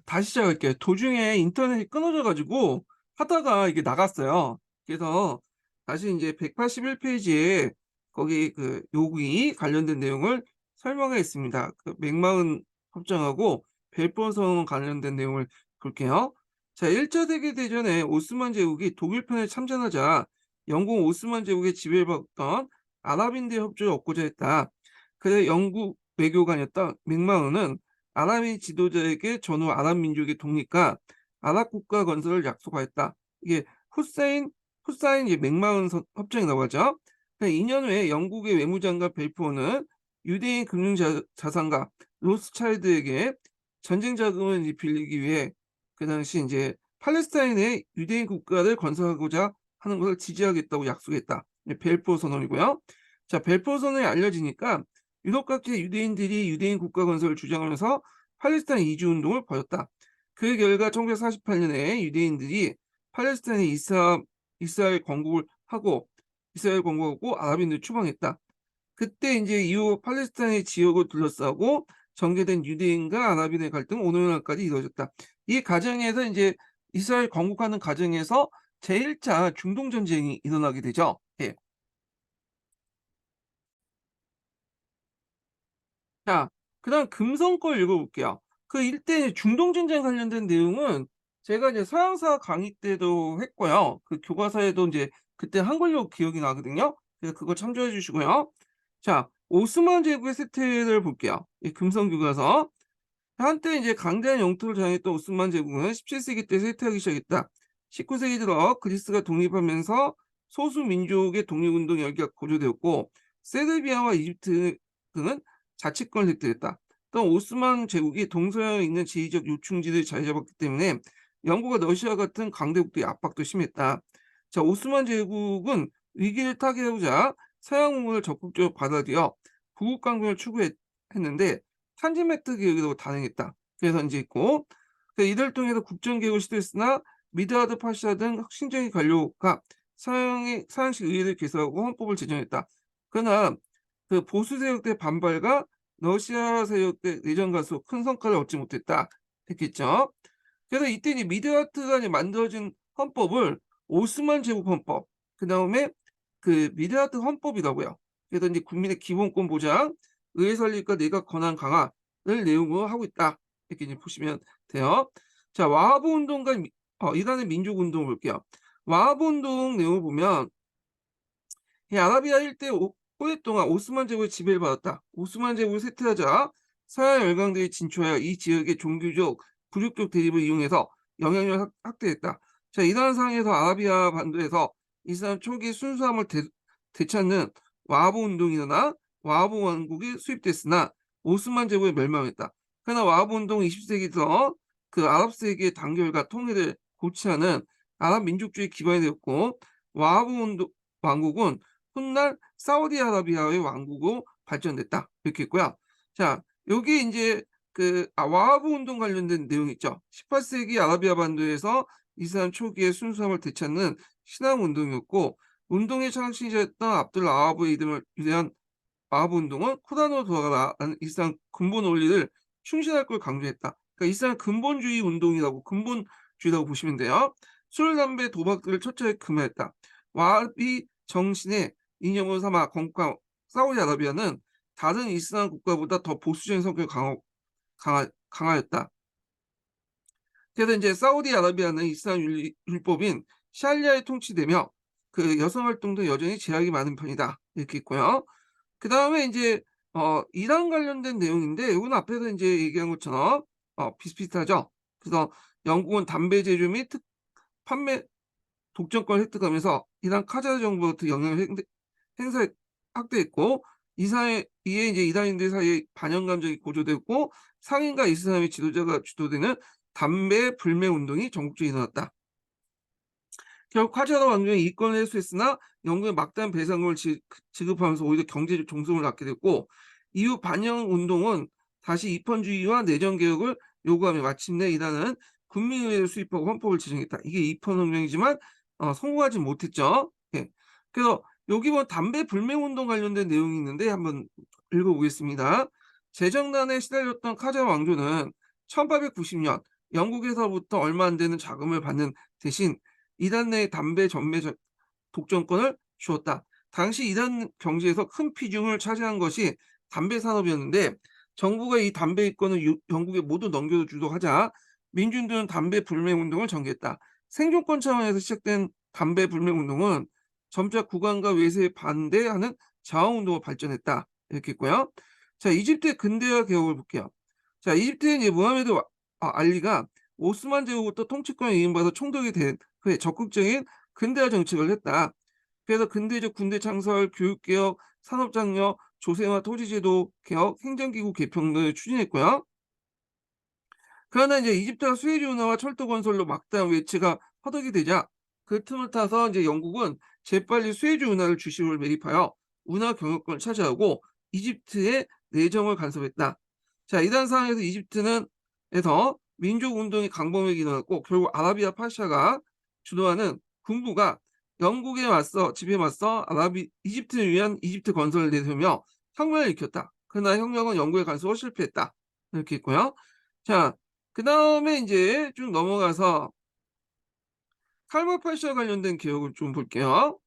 다시 시작할게요. 도중에 인터넷이 끊어져 가지고 하다가 이게 나갔어요. 그래서 다시 인제 181 페이지에 거기 그 요구이 관련된 내용을 설명하겠습니다. 그 맥마흔 협정하고 벨포선 관련된 내용을 볼게요. 자, 1차 세계 대전에 오스만 제국이 독일편에 참전하자 영국 오스만 제국의 지배를 받던 아랍인대 협조를 얻고자 했다. 그래 영국 외교관이었던 맥마흔은 아랍의 지도자에게 전후 아랍 민족의 독립과 아랍 국가 건설을 약속하였다. 이게 후사인 이제 맥마흔 협정이라고 하죠. 2년 후에 영국의 외무장관 벨포어는 유대인 금융 자산가 로스차일드에게 전쟁 자금을 이제 빌리기 위해 그 당시 이제 팔레스타인의 유대인 국가를 건설하고자 하는 것을 지지하겠다고 약속했다. 벨포어 선언이고요. 자, 벨포어 선언이 알려지니까 유럽 각지의 유대인들이 유대인 국가 건설을 주장하면서 팔레스타인 이주 운동을 벌였다. 그 결과 1948년에 유대인들이 팔레스타인에 이스라엘 건국을 하고 이스라엘 건국하고 아랍인들 추방했다. 그때 이제 이후 팔레스타인의 지역을 둘러싸고 전개된 유대인과 아랍인의 갈등은 오늘날까지 이루어졌다. 이 과정에서 이제 이스라엘 건국하는 과정에서 제1차 중동 전쟁이 일어나게 되죠. 예. 자, 그다음 금성 걸 읽어볼게요. 그 일대 중동 전쟁 관련된 내용은 제가 이제 서양사 강의 때도 했고요. 그 교과서에도 이제 그때 한글로 기억이 나거든요. 그래서 그거 참조해 주시고요. 자, 오스만 제국의 쇠퇴를 볼게요. 이 금성 교과서. 한때 이제 강대한 영토를 장악했던 오스만 제국은 17세기 때 쇠퇴하기 시작했다. 19세기 들어 그리스가 독립하면서 소수 민족의 독립운동 열기가 고조되었고 세르비아와 이집트 등은 자치권을 획득했다. 또 오스만 제국이 동서양에 있는 지리적 요충지를 자리 잡았기 때문에 영국과 러시아 같은 강대국들의 압박도 심했다. 자, 오스만 제국은 위기를 타개하고자 서양 문물을 적극적으로 받아들여 부국 강국을 추구했는데 탄지메트 개혁이라고 단행했다. 그래서 인제 있고 이들 통해서 국정 개혁을 시도했으나 미드하드 파샤 등 혁신적인 관료가 서양식 의회를 개설하고 헌법을 제정했다. 그러나 그 보수 세력들의 반발과 러시아 세력의 내전 가수 큰 성과를 얻지 못했다 했겠죠. 그래서 이때 이제 미드하트가 이제 만들어진 헌법을 오스만 제국 헌법, 그다음에 그 미드하트 헌법이라고요. 그래서 인제 국민의 기본권 보장, 의회 설립과 내각 권한 강화를 내용으로 하고 있다. 이렇게 이제 보시면 돼요. 자, 와하브 운동과 이란의 민족 운동을 볼게요. 와하브 운동 내용을 보면 이 아라비아 일대 오랫동안 오스만 제국의 지배를 받았다. 오스만 제국을 쇠퇴하자 서양 열강들이 진출하여 이 지역의 종교적, 부족적 대립을 이용해서 영향력을 확대했다. 자, 이러한 상황에서 아라비아 반도에서 이슬람 초기 순수함을 되찾는 와하브 운동이 일어나 와하브 왕국이 수립됐으나 오스만 제국이 멸망했다. 그러나 와하브 운동은 20세기 들어 그 아랍 세계의 단결과 통일을 고취하는 아랍 민족주의 기반이 되었고 와하브 왕국은 훗날 사우디아라비아의 왕국으로 발전됐다. 이렇게 있고요. 자, 여기 인제 와하브 운동 관련된 내용이 있죠. 18세기 아라비아 반도에서 이슬람 초기의 순수함을 되찾는 신앙 운동이었고 운동의 창시자였던 압둘 와하브의 이름을 위대한 와하브 운동은 "쿠란으로 돌아가라."라는 이슬람 근본 원리를 충실할 걸 강조했다. 그러니까 이슬람 근본주의 운동이라고 근본주의라고 보시면 돼요. 술, 담배, 도박들을 철저히 금하였다. 와하비 정신의 이념을 삼아 건국한 사우디아라비아는 다른 이슬람 국가보다 더 보수적인 성격이 강하였다. 그래서 인제 사우디아라비아는 이슬람 율법인 샤리아에 통치되며 그 여성 활동도 여전히 제약이 많은 편이다. 이렇게 있고요. 그다음에 인제 이란 관련된 내용인데 요건 앞에서 인제 얘기한 것처럼 비슷비슷하죠. 그래서 영국은 담배 제조 및 판매 독점권을 획득하면서 이란 카자흐 정부로부터 영향을 행사 확대했고 이에 이제 이란인들 사이에 반영 감정이 고조됐고 상인과 이슬람의 지도자가 주도되는 담배 불매 운동이 전국적으로 일어났다. 결국 카자흐 왕조는 이권을 회수했으나 영국에 막대한 배상금을 지급하면서 오히려 경제적 종속을 낳게 됐고 이후 반영 운동은 다시 입헌주의와 내정 개혁을 요구하며 마침내 이란은 국민의회를 수립하고 헌법을 제정했다. 이게 입헌 혁명이지만 성공하지 못했죠. 예. 그래서 여기 보면 담배 불매 운동 관련된 내용이 있는데 한번 읽어 보겠습니다. 재정난에 시달렸던 카자흐 왕조는 1890년 영국에서부터 얼마 안 되는 자금을 받는 대신 이단 내 담배 전매 독점권을 주었다. 당시 이단 경제에서 큰 비중을 차지한 것이 담배 산업이었는데 정부가 이 담배 이권을 영국에 모두 넘겨주도록 하자 민중들은 담배 불매 운동을 전개했다. 생존권 차원에서 시작된 담배 불매 운동은 점차 국왕과 외세에 반대하는 저항운동으로 발전했다. 이렇게 있고요. 자, 이집트의 근대화 개혁을 볼게요. 자, 이집트의 이제 모하메드 알리가 오스만 제국부터 통치권을 이임받아 총독이 된 후에 적극적인 근대화 정책을 했다. 그래서 근대적 군대 창설, 교육개혁, 산업장려, 조세와 토지제도 개혁, 행정기구 개편 등을 추진했고요. 그러나 이제 이집트가 수에즈 운하와 철도 건설로 막다한 외채가 허덕이 되자 그 틈을 타서 이제 영국은 재빨리 수에즈 운하를 주식으로 매입하여 운하 경영권을 차지하고 이집트의 내정을 간섭했다. 자, 이런 상황에서 이집트는 에서 민족 운동이 강범하게 일어났고 결국 아라비아 파샤가 주도하는 군부가 영국에 맞서 집에 맞서 이집트를 위한 이집트 건설을 내세우며 혁명을 일으켰다. 그러나 혁명은 영국의 간섭으로 실패했다. 이렇게 있고요. 자, 그다음에 이제 쭉 넘어가서 칼마 파샤와 관련된 개혁을 좀 볼게요.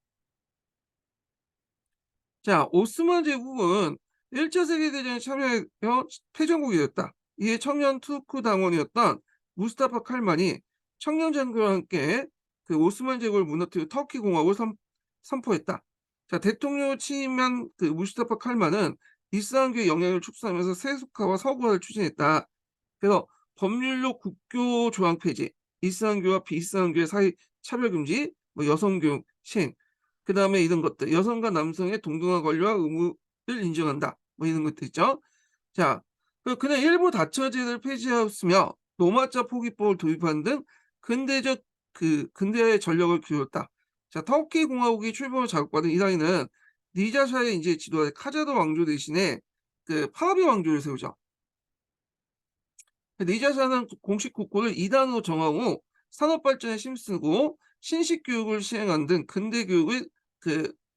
자, 오스만 제국은 1차 세계대전에 참여하여 패전국이 됐다. 이에 청년 투르크 당원이었던 무스타파 칼만이 청년 장교와 함께 그 오스만 제국을 무너뜨리고 터키 공화국을 선포했다. 자, 대통령 취임한 그 무스타파 칼만은 이슬람교의 영향을 축소하면서 세속화와 서구화를 추진했다. 그래서 법률로 국교 조항 폐지, 이슬람교와 비이슬람교의 사이 차별 금지, 뭐 여성 교육 시행, 그다음에 이런 것들, 여성과 남성의 동등한 권리와 의무를 인정한다. 뭐 이런 것들 있죠. 자, 그냥 일부 다처제를 폐지하였으며 노마자 포기법을 도입한 등 근대적 근대화의 전력을 기울였다. 자, 터키 공화국이 출범을 자극받은 이란에는 니자샤의 이제 지도하에 카자드 왕조 대신에 그 파라비 왕조를 세우죠. 니자샤는 공식 국호를 이단으로 정하고 산업 발전에 힘쓰고 신식 교육을 시행한 등 근대 교육을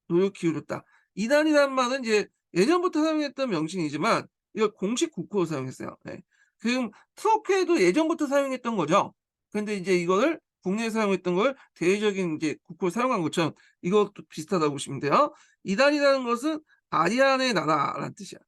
노력 기울였다. 이단이란 말은 이제 예전부터 사용했던 명칭이지만 이걸 공식 국호로 사용했어요. 네. 그럼 트로케도 예전부터 사용했던 거죠. 근데 이제 이거를 국내에 사용했던 걸 대외적인 이제 국호를 사용한 것처럼 이것도 비슷하다고 보시면 돼요. 이단이라는 것은 아리안의 나라라는 뜻이야.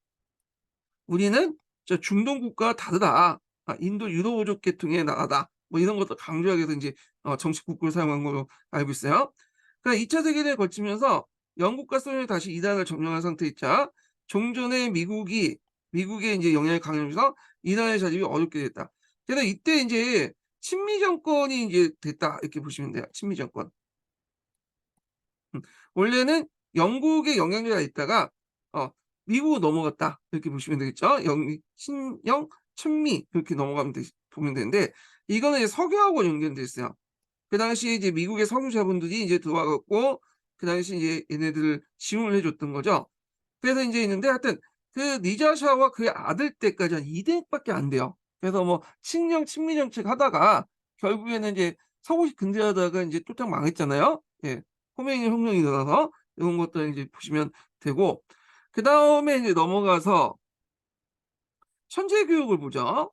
우리는 저 중동 국가와 다르다. 인도 유도부족 계통의 나라다. 뭐 이런 것도 강조하기 위해서 이제 정식 국호를 사용한 걸로 알고 있어요. 그러니까 2차 세계대전을 거치면서 영국과 소련이 다시 이단을 점령한 상태이자 종전에 미국의 이제 영향을 강요하면서 이단의 자립이 어렵게 됐다. 그래서 이때 이제 친미 정권이 이제 됐다 이렇게 보시면 돼요. 친미 정권. 원래는 영국의 영향력이 있다가 미국으로 넘어갔다 이렇게 보시면 되겠죠. 친영, 친미 이렇게 보면 되는데 이거는 이제 석유하고 연결돼 있어요. 그 당시에 이제 미국의 석유 자본들이 이제 들어와 갖고 그 당시 이제 얘네들을 지원을 해줬던 거죠. 그래서 이제 있는데 하여튼 그 니자샤와 그의 아들 때까지 한 2대밖에 안 돼요. 그래서 뭐 친영 친미 정책 하다가 결국에는 이제 서구식 근대하다가 이제 뚝딱 망했잖아요. 예. khomeini 혁명이 일어나서 이런 것들 이제 보시면 되고 그다음에 이제 넘어가서 천재 교육을 보죠.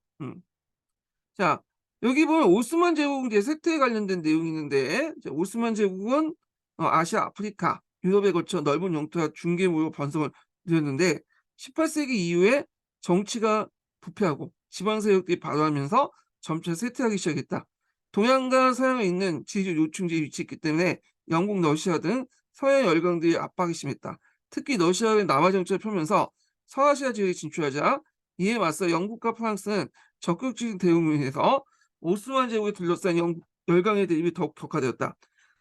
자, 여기 보면 오스만 제국 이제 세트에 관련된 내용이 있는데 자, 오스만 제국은 아시아, 아프리카, 유럽에 거쳐 넓은 영토와 중개무역 번성을 이뤘는데 18세기 이후에 정치가 부패하고 지방 세력들이 발화하면서 점차 쇠퇴하기 시작했다. 동양과 서양에 있는 지리적 요충지에 위치했기 때문에 영국, 러시아 등 서양 열강들이 압박이 심했다. 특히 러시아의 남하 정책을 펴면서 서아시아 지역에 진출하자 이에 맞서 영국과 프랑스는 적극적인 대응을 해서 오스만 제국에 둘러싼 열강의 대립이 더욱 격화되었다.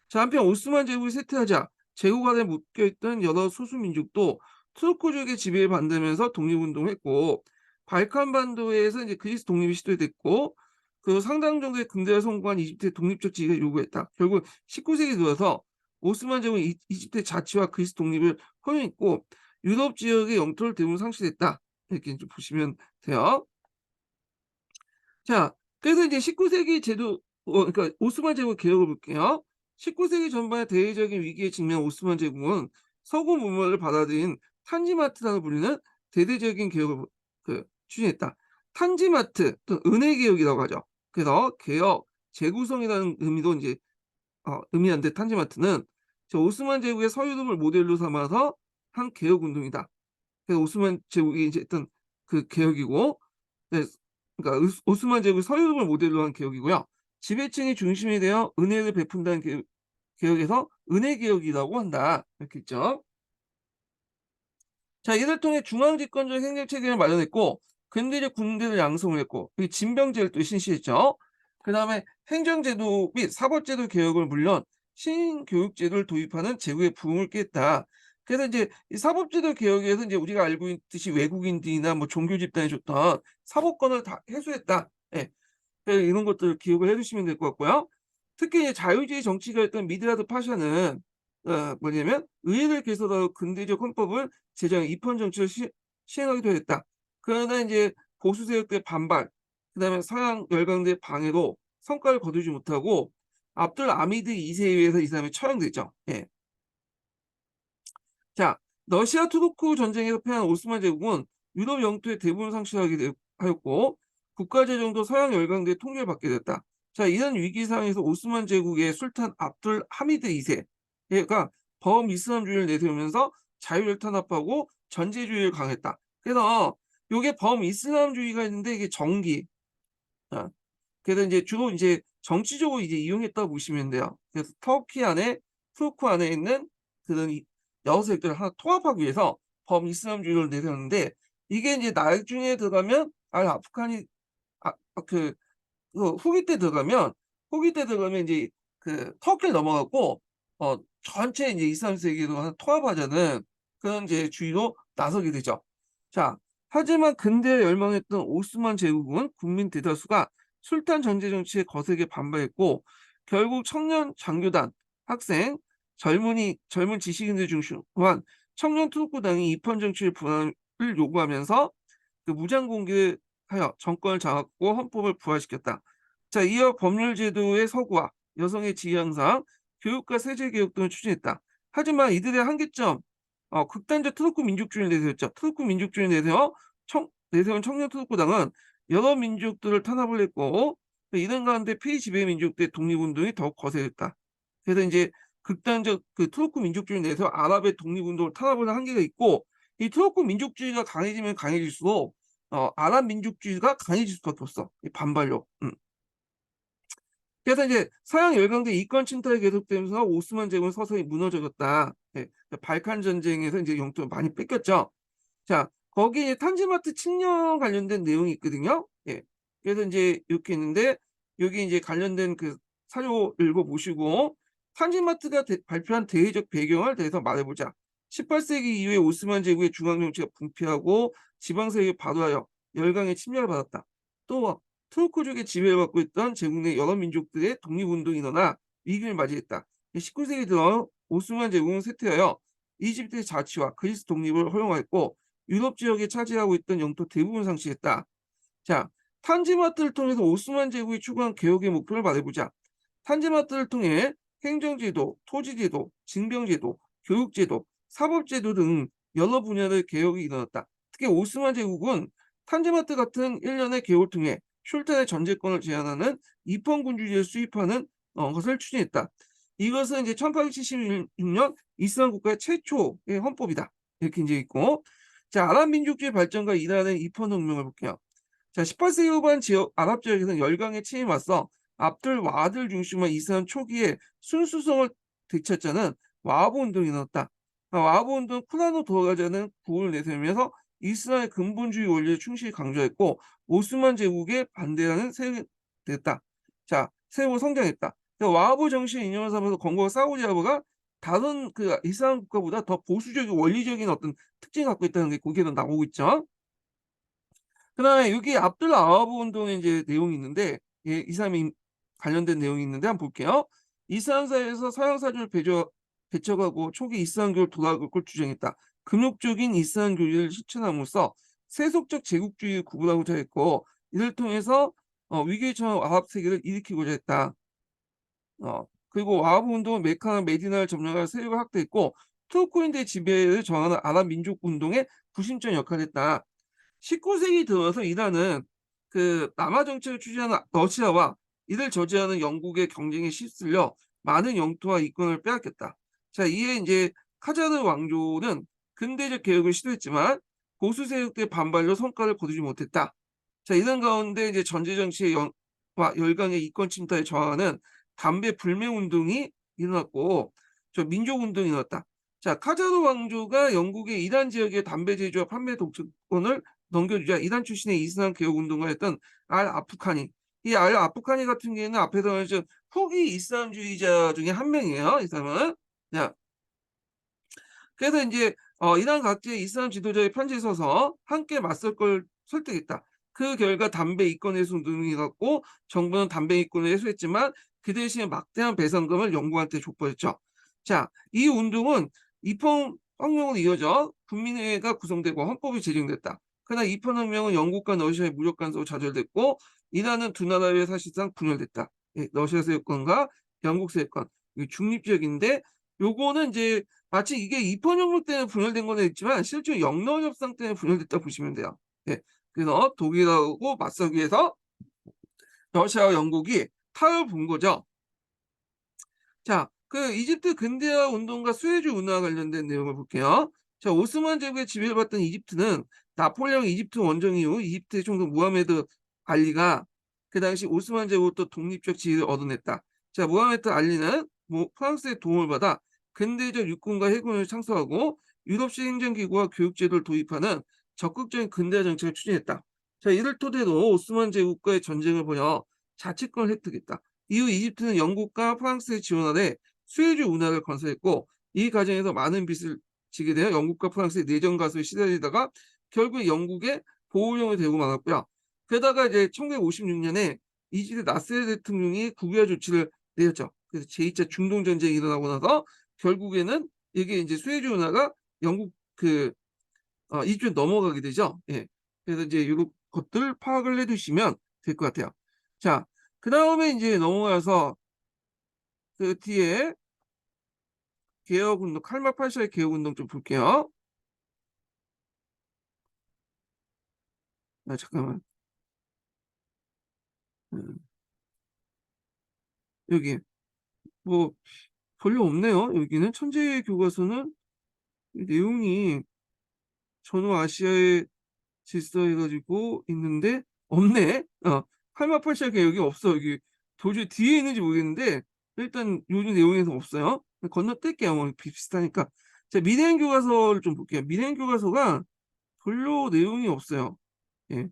자, 한편 오스만 제국이 쇠퇴하자 제국 안에 묶여있던 여러 소수민족도 투르크족의 지배를 받으면서 독립운동을 했고 발칸반도에서 이제 그리스 독립이 시도됐고 그 상당 정도의 근대화 성공한 이집트의 독립적 지위를 요구했다. 결국 19세기 들어서 오스만 제국은 이집트의 자치와 그리스 독립을 허용했고 유럽 지역의 영토를 대부분 상실했다. 이렇게 좀 보시면 돼요. 자, 그래서 이제 19세기 제도, 그러니까 오스만 제국 개혁을 볼게요. 19세기 전반의 대외적인 위기에 직면한 오스만 제국은 서구 문물을 받아들인 탄지마트라고 불리는 대대적인 개혁을 추진했다. 탄지마트 또 은혜개혁이라고 하죠. 그래서 개혁, 재구성이라는 의미도 이제 의미하는데 탄지마트는 오스만 제국의 서유럽을 모델로 삼아서 한 개혁 운동이다. 그래서 오스만 제국이 이제 했던 그 개혁이고, 네, 그러니까 오스만 제국 서유럽을 모델로 한 개혁이고요. 지배층이 중심이 되어 은혜를 베푼다는 개혁에서 은혜개혁이라고 한다. 이렇게 있죠. 자, 이를 통해 중앙집권적 행정체계를 마련했고 근대적 군대를 양성을 했고 진병제를 또 실시했죠. 그다음에 행정제도 및 사법제도 개혁을 물론 신교육제도를 도입하는 제국의 부흥을 깼다. 그래서 이제 이 사법제도 개혁에서 이제 우리가 알고 있듯이 외국인들이나 뭐 종교 집단이 줬던 사법권을 다 해소했다. 예. 이런 것들을 기억을 해 두시면 될 것 같고요. 특히 이제 자유주의 정치가였던 미드라드 파샤는 뭐냐면 의회를 개설하고 근대적 헌법을 제정 입헌 정치를 시행하기도 했다. 그러나 인제 보수 세력들의 반발, 그다음에 서양 열강들의 방해로 성과를 거두지 못하고 압둘 아미드 2 세에 의해서 이 사람이 처형됐죠. 예. 자, 러시아 투르크 전쟁에서 패한 오스만 제국은 유럽 영토의 대부분 상실하게 하였고 국가 재정도 서양 열강들의 통제를 받게 됐다. 자, 이런 위기 상황에서 오스만 제국의 술탄 압둘 하미드 2세가 범이슬람주의를 내세우면서 자유를 탄압하고 전제주의를 강했다. 그래서 요게 범이슬람주의가 있는데 이게 정기. 아, 그래서 이제 주로 이제 정치적으로 이제 이용했다고 보시면 돼요. 그래서 터키 안에 투르크 안에 있는 그런 여세력들을 하나 통합하기 위해서 범이슬람주의를 내세웠는데 이게 이제 나중에 들어가면 아프간이 그 후기 때 들어가면 인제 그 터키를 넘어갔고 전체 인제 이슬람 세계로 하나 통합하자는 그런 이제 주의로 나서게 되죠. 자, 하지만 근대에 열망했던 오스만 제국은 국민 대다수가 술탄 전제 정치에 거세게 반발했고 결국 청년 장교단, 학생, 젊은 지식인들 중심으로 한 청년 투르크당이 입헌 정치의 분할을 요구하면서 그 무장 공개하여 정권을 장악하고 헌법을 부활시켰다. 자, 이어 법률 제도의 서구화, 여성의 지위 향상, 교육과 세제 개혁 등을 추진했다. 하지만 이들의 한계점, 극단적 트루크 민족주의를 내세웠죠. 트루크 민족주의를 내세운 청년 트루크당은 여러 민족들을 탄압을 했고 이런 가운데 피지배 민족들의 독립운동이 더욱 거세졌다. 그래서 이제 극단적 그 트루크 민족주의를 내세워 아랍의 독립운동을 탄압하는 한계가 있고 이 트루크 민족주의가 강해지면 강해질수록 아랍 민족주의가 강해질 수밖에 없어. 이 반발력. 그래서 이제 서양 열강대 이권 침탈이 계속되면서 오스만 제국은 서서히 무너져갔다. 예. 발칸 전쟁에서 이제 영토를 많이 뺏겼죠. 자, 거기에 탄지마트 칙령 관련된 내용이 있거든요. 예. 그래서 인제 이렇게 있는데 여기 인제 관련된 그 사료 읽어 보시고 탄지마트가 발표한 대외적 배경을 대해서 말해 보자. 18 세기 이후에 오스만 제국의 중앙 정치가 붕괴하고 지방 세력이 과도하여 열강에 침략을 받았다. 또 투르크족의 지배를 받고 있던 제국 내 여러 민족들의 독립운동이 일어나 위기를 맞이했다. 19 세기 들어 오스만 제국은 쇠퇴하여 이집트의 자치와 그리스 독립을 허용하였고 유럽 지역에 차지하고 있던 영토 대부분 상실했다. 자, 탄지마트를 통해서 오스만 제국이 추구한 개혁의 목표를 말해보자. 탄지마트를 통해 행정제도, 토지제도, 징병제도, 교육제도, 사법제도 등 여러 분야의 개혁이 일어났다. 특히 오스만 제국은 탄지마트 같은 일련의 개혁을 통해 술탄의 전제권을 제한하는 입헌군주제를 수입하는 것을 추진했다. 이것은 이제 1876년 이슬람 국가의 최초의 헌법이다. 이렇게 이제 있고, 자, 아랍 민족주의 발전과 이란의 입헌혁명을 볼게요. 자, 18세기 후반 지역 아랍 지역에서는 열강의 침입에 맞서 압둘 와들 중심의 이슬람 초기에 순수성을 되찾자는 와하브 운동이 일어났다. 와하브 운동은 쿠란으로 돌아가자는 구호를 내세우면서 이슬람의 근본주의 원리를 충실히 강조했고 오스만 제국에 반대하는 세력이 됐다. 자, 세력으로 성장했다. 와하브 정신을 인용을 삼아서 건국한 사우디아라비아가 다른 그 이슬람 국가보다 더 보수적이고 원리적인 어떤 특징을 갖고 있다는 게 거기에도 나오고 있죠. 그다음에 여기 압둘 와하브 운동의 이제 내용이 있는데 이 사람이 관련된 내용이 있는데 한번 볼게요. 이슬람 사회에서 서양 사주를 배척하고 초기 이슬람교를 도락을 주장했다. 금욕적인 이슬람교리를 실천함으로써 세속적 제국주의를 구분하고자 했고 이를 통해서 위기에 처한 아랍 세계를 일으키고자 했다. 그리고 와하브 운동은 메카나 메디나를 점령할 세력을 확대했고 투르크인들의 지배를 저항하는 아랍 민족 운동의 구심점 역할을 했다. 19세기 들어서 이란은 그 남하 정책을 추진하는 러시아와 이를 저지하는 영국의 경쟁에 휩쓸려 많은 영토와 이권을 빼앗겼다. 자, 이에 이제 카자르 왕조는 근대적 개혁을 시도했지만 보수 세력들의 반발로 성과를 거두지 못했다. 자, 이런 가운데 이제 전제 정치의 와 열강의 이권 침탈에 저항하는 담배 불매 운동이 일어났고 저 민족 운동이 일어났다. 자, 카자르 왕조가 영국의 이란 지역의 담배 제조와 판매 독점권을 넘겨주자 이란 출신의 이슬람 개혁 운동가였던 알 아프카니. 이 알 아프카니 같은 경우에는 앞에서 말했던 후기 이슬람주의자 중에 한 명이에요. 이 사람은. 자, 그래서 인제 이란 각지의 이슬람 지도자의 편지에 써서 함께 맞설 걸 설득했다. 그 결과 담배 이권 해소 운동이 일어났고 정부는 담배 이권을 해소했지만 그 대신에 막대한 배상금을 영국한테 족보했죠. 자, 이 운동은 이펀 혁명으로 이어져 국민회의가 구성되고 헌법이 제정됐다. 그러나 이펀 혁명은 영국과 러시아의 무력 간섭으로 좌절됐고 이란은 두 나라의 사실상 분열됐다. 예, 러시아 세력권과 영국 세력권. 이게 중립적인데 요거는 인제 마치 이게 이펀혁명 때문에 분열된 거는 있지만 실제로 영러협상 때문에 분열됐다고 보시면 돼요. 예. 그래서 독일하고 맞서기 위해서 러시아와 영국이 타협을 본 거죠. 자, 그 이집트 근대화 운동과 수에즈 운河와 관련된 내용을 볼게요. 자, 오스만 제국의 지배를 받던 이집트는 나폴레옹 이집트 원정 이후 이집트의 총독 무하메드 알리가 그 당시 오스만 제국으로부터 독립적 지위를 얻어냈다. 자, 무하메드 알리는 프랑스의 도움을 받아 근대적 육군과 해군을 창설하고 유럽식 행정기구와 교육제도를 도입하는 적극적인 근대화 정책을 추진했다. 자, 이를 토대로 오스만 제국과의 전쟁을 벌여 자치권을 획득했다. 이후 이집트는 영국과 프랑스의 지원 아래 수에즈 운하를 건설했고 이 과정에서 많은 빚을 지게 되어 영국과 프랑스의 내정 가속에 시달리다가 결국 영국의 보호령을 대고 말았고요. 게다가 이제 1956년에 이집트 나세르 대통령이 국유화 조치를 내렸죠. 그래서 제2차 중동 전쟁이 일어나고 나서 결국에는 이게 이제 수에즈 운하가 영국 이쪽에 넘어가게 되죠. 예. 그래서 이제 요런 것들 파악을 해 두시면 될 것 같아요. 자, 그다음에 인제 넘어가서 그 뒤에 개혁운동 칼말 파샤의 개혁운동 좀 볼게요. 아 잠깐만. 음 여기 뭐 별로 없네요. 여기는 천재 교과서는 이 내용이 전후아시아의 질서 해 가지고 있는데 없네. 칼말 파샤의 개혁이 없어 여기. 도저히 뒤에 있는지 모르겠는데 일단 요즘 내용에서 없어요. 건너뛸게요. 뭐 비슷하니까. 자, 미래행 교과서를 좀 볼게요. 미래행 교과서가 별로 내용이 없어요. 예.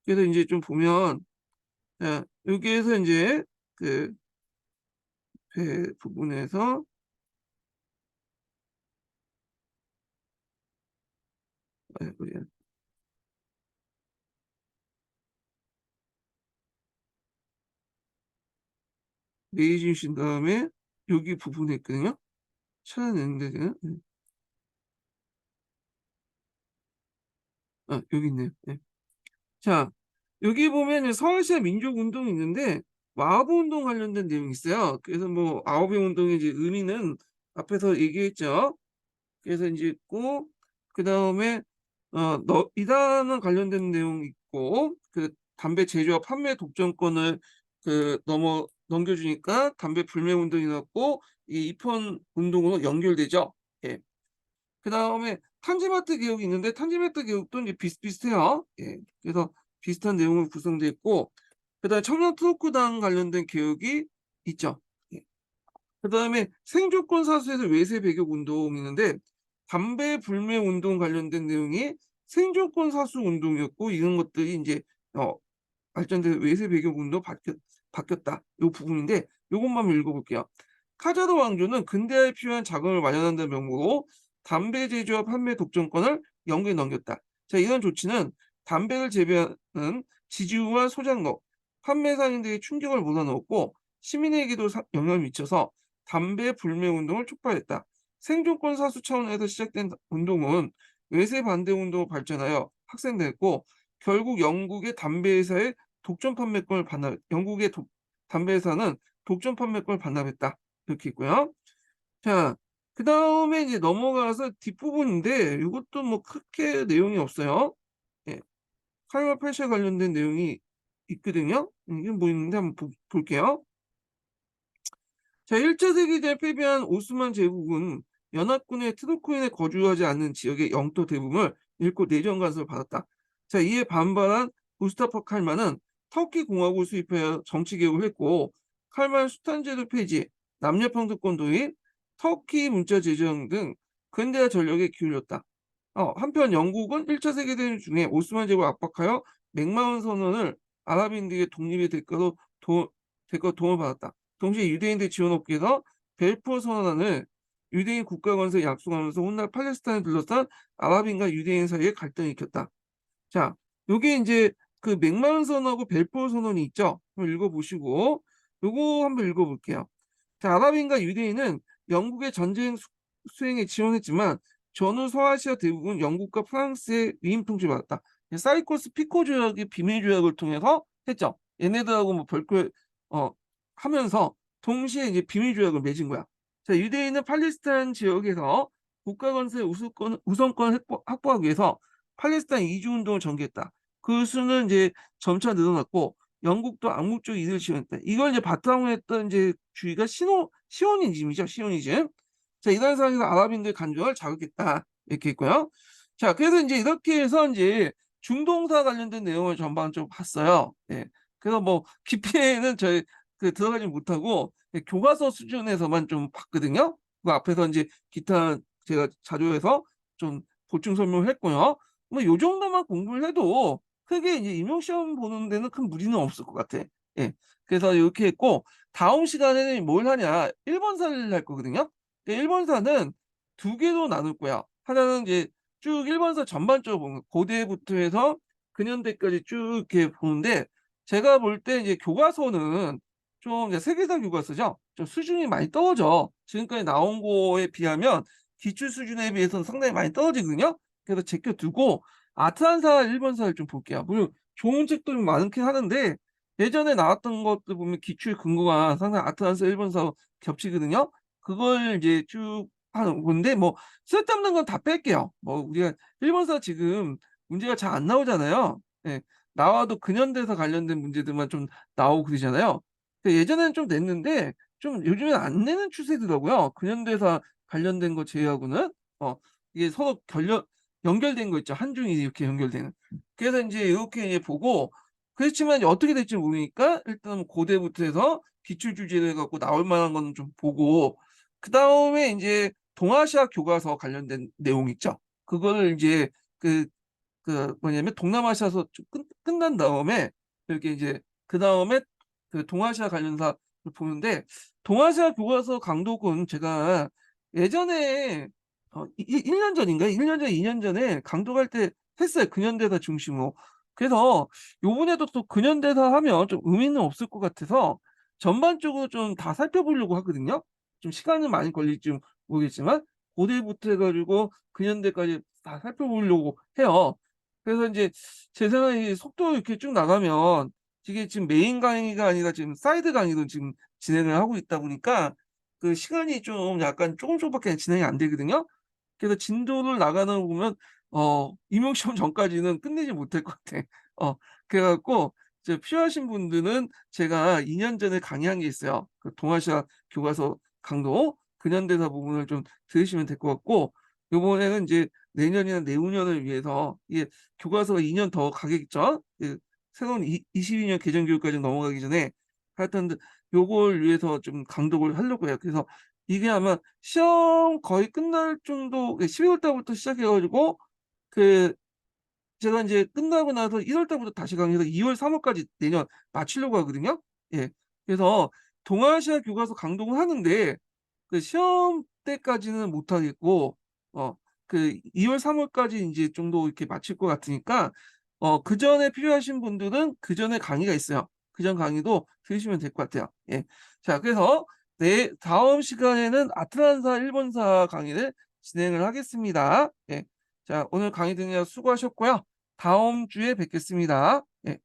그래서 인제 좀 보면 여기에서 인제 그 배 부분에서 아이고 예. 메이지 주신 다음에 여기 부분에 있거든요. 찾아내는데 제가 여기 있네요. 예. 자, 여기 보면은 서아시아 민족 운동이 있는데 와하브 운동 관련된 내용이 있어요. 그래서 뭐 아홉의 운동의 이제 의미는 앞에서 얘기했죠. 그래서 인제 있고 그다음에 너 이단은 관련된 내용이 있고 그 담배 제조와 판매 독점권을 넘겨주니까 담배 불매 운동이 일어났고 이 이펀 운동으로 연결되죠. 예. 그다음에 탄지마트 개혁이 있는데 탄지마트 개혁도 인제 비슷비슷해요. 예. 그래서 비슷한 내용으로 구성돼 있고 그다음에 청년 트로크당 관련된 개혁이 있죠. 예. 그다음에 생존권 사수에서 외세 배격 운동이 있는데 담배 불매 운동 관련된 내용이 생존권 사수 운동이었고 이런 것들이 인제 어 발전돼서 외세 배격 운동으로 바뀌었다. 요 부분인데 요것만 읽어 볼게요. 카자르 왕조는 근대화에 필요한 자금을 마련한다는 명목으로 담배 제조와 판매 독점권을 영국에 넘겼다. 자, 이런 조치는 담배를 재배하는 지주와 소장농, 판매사님들에게 충격을 몰아넣었고 시민에게도 영향을 미쳐서 담배 불매 운동을 촉발했다. 생존권 사수 차원에서 시작된 운동은 외세 반대 운동으로 발전하여 확산됐고 결국 영국의 담배 회사의 독점 판매권을 반납 영국의 담배 회사는 독점 판매권을 반납했다. 이렇게 있고요. 자, 그다음에 이제 넘어가서 뒷부분인데 이것도 뭐 크게 내용이 없어요. 예. 칼과 페시아 관련된 내용이 있거든요. 이게 뭐 있는데 한번 볼게요. 자, 1차 세계대전 패배한 오스만 제국은 연합군의 트루크인에 거주하지 않는 지역의 영토 대부분을 잃고 내전 간섭을 받았다. 자, 이에 반발한 무스타파 칼만은 터키 공화국을 수입하여 정치 개혁을 했고, 칼만 수탄제도 폐지, 남녀 평등권 도입, 터키 문자 제정 등 근대화 전력에 기울였다. 한편 영국은 1차 세계대전 중에 오스만 제국을 압박하여 맥마운 선언을 아랍인들의 독립의 대가로 도움을 받았다. 동시에 유대인들 지원 업계에서 벨포어 선언안을 유대인 국가 건설에 약속하면서 훗날 팔레스타인을 둘러싼 아랍인과 유대인 사이에 갈등을 일으켰다. 자, 요게 인제 그 맥마은 선언하고 벨포어 선언이 있죠. 한번 읽어보시고 요거 한번 읽어볼게요. 자, 아랍인과 유대인은 영국의 전쟁 수행에 지원했지만 전후 서아시아 대부분 영국과 프랑스의 위임 통치를 받았다. 사이코스 피코 조약의 비밀 조약을 통해서 했죠. 얘네들하고 뭐 별거 하면서 동시에 이제 비밀 조약을 맺은 거야. 자, 유대인은 팔레스타인 지역에서 국가 건설의 우선권을 확보하기 위해서 팔레스타인 이주 운동을 전개했다. 그 수는 이제 점차 늘어났고 영국도 암묵적 이익을 지원했다. 이걸 이제 바탕으로 했던 이제 주의가 시오니즘이죠. 시오니즘. 자, 이런 상황에서 아랍인들 간주를 자극했다. 이렇게 있고요. 자, 그래서 이제 이렇게 해서 이제 중동사 관련된 내용을 전반적으로 봤어요. 예. 그래서 뭐 깊이는 저희 들어가지 못하고 교과서 수준에서만 좀 봤거든요. 그 앞에서 이제 기타 제가 자료 해서 좀 보충 설명을 했고요. 뭐 요 정도만 공부를 해도 크게 이제 임용 시험 보는 데는 큰 무리는 없을 것 같아. 예. 그래서 이렇게 했고 다음 시간에는 뭘 하냐? 1번사를 할 거거든요. 1번사는 두 개로 나눌 거야. 하나는 이제 쭉 1번사 전반적으로 보는 고대부터 해서 근현대까지 쭉 이렇게 보는데 제가 볼 때 이제 교과서는 좀 이제 세계사 교과서죠. 좀 수준이 많이 떨어져. 지금까지 나온 거에 비하면 기출 수준에 비해서는 상당히 많이 떨어지거든요. 그래서 제껴 두고 아트란사 1번사를 좀 볼게요. 물론 좋은 책도 좀 많긴 하는데 예전에 나왔던 것들 보면 기출 근거가 상당히 아트란사 1번사 겹치거든요. 그걸 이제 쭉 하는 건데 뭐 쓸데없는 건 다 뺄게요. 뭐 우리가 1번사 지금 문제가 잘 안 나오잖아요. 예. 나와도 근현대사 관련된 문제들만 좀 나오고 그러잖아요. 예전에는 좀 냈는데 좀 요즘엔 안 내는 추세더라고요. 근현대사 관련된 거 제외하고는. 이게 서로 연결된 거 있죠. 한중이 이렇게 연결되는. 그래서 인제 요렇게 이제 보고 그렇지만 이제 어떻게 될지 모르니까 일단 고대부터 해서 기출 주제를 해 갖고 나올 만한 거는 좀 보고 그다음에 인제 동아시아 교과서 관련된 내용 있죠. 그거를 인제 그 뭐냐면 동남아시아에서 좀 끝난 다음에 이렇게 이제 그다음에 그 동아시아 관련사를 보는데 동아시아 교과서 강독은 제가 예전에 1년 전인가요? 1년 전, 2년 전에 강독할 때 했어요. 근현대사 중심으로. 그래서 요번에도 또 근현대사 하면 좀 의미는 없을 것 같아서 전반적으로 좀 다 살펴보려고 하거든요. 좀 시간은 많이 걸릴지 모르겠지만 고대부터 해 가지고 근현대까지 다 살펴보려고 해요. 그래서 인제 제 생각에 속도 이렇게 쭉 나가면 이게 지금 메인 강의가 아니라 지금 사이드 강의로 지금 진행을 하고 있다 보니까 그 시간이 좀 약간 쪼금쪼금밖에 진행이 안 되거든요. 그래서 진도를 나가는 거 보면 임용 시험 전까지는 끝내지 못할 것 같아. 어 그래 갖고 이제 필요하신 분들은 제가 2년 전에 강의한 게 있어요. 그 동아시아 교과서 강도 근현대사 부분을 좀 들으시면 될 것 같고 요번에는 인제 내년이나 내후년을 위해서 이게 교과서가 2년 더 가겠죠. 새로운 22년 개정 교육과정 넘어가기 전에 하여튼 요걸 위해서 좀 강독을 하려고 해요. 그래서 이게 아마 시험 거의 끝날 정도 12월 달부터 시작해 가지고 그 제가 인제 끝나고 나서 1월 달부터 다시 강의해서 2월 3 월까지 내년 마치려고 하거든요. 예. 그래서 동아시아 교과서 강독은 하는데 그 시험 때까지는 못 하겠고 어 2월 3 월까지 인제 정도 이렇게 마칠 것 같으니까 그전에 필요하신 분들은 그전에 강의가 있어요. 그전 강의도 들으시면 될 것 같아요. 예. 자, 그래서 다음 시간에는 아트란사 일본사 강의를 진행을 하겠습니다. 예. 자, 오늘 강의 듣느라 수고하셨고요. 다음 주에 뵙겠습니다. 예.